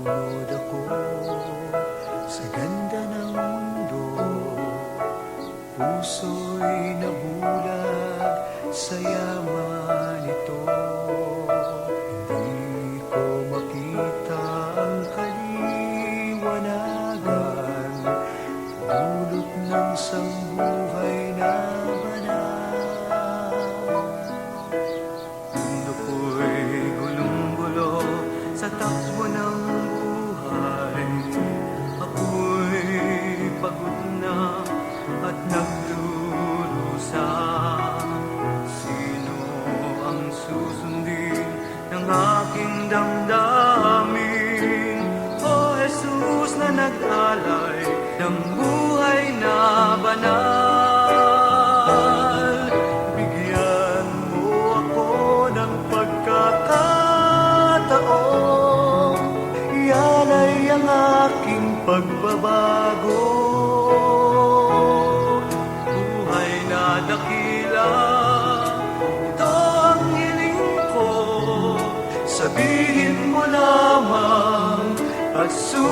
Nalulunod ako sa ganda ng mundo, puso'y nabulag sa yaman nito. Hindi ko makita ang kaliwanagan, dulot ng sambuhay na banal. Mundo ko'y gulong-gulo sa takbo ng buhay. Ako'y pagod na at nagdurusa. Sino ang susundin ng aking damdamin? O Jesus na nag-alay ng buhay na banal, bigyan mo ako ng pagkakataon, ialay ang aking pagbabago. Buhay na dakila, ito ang hiling ko, sabihin mo lamang at susunod.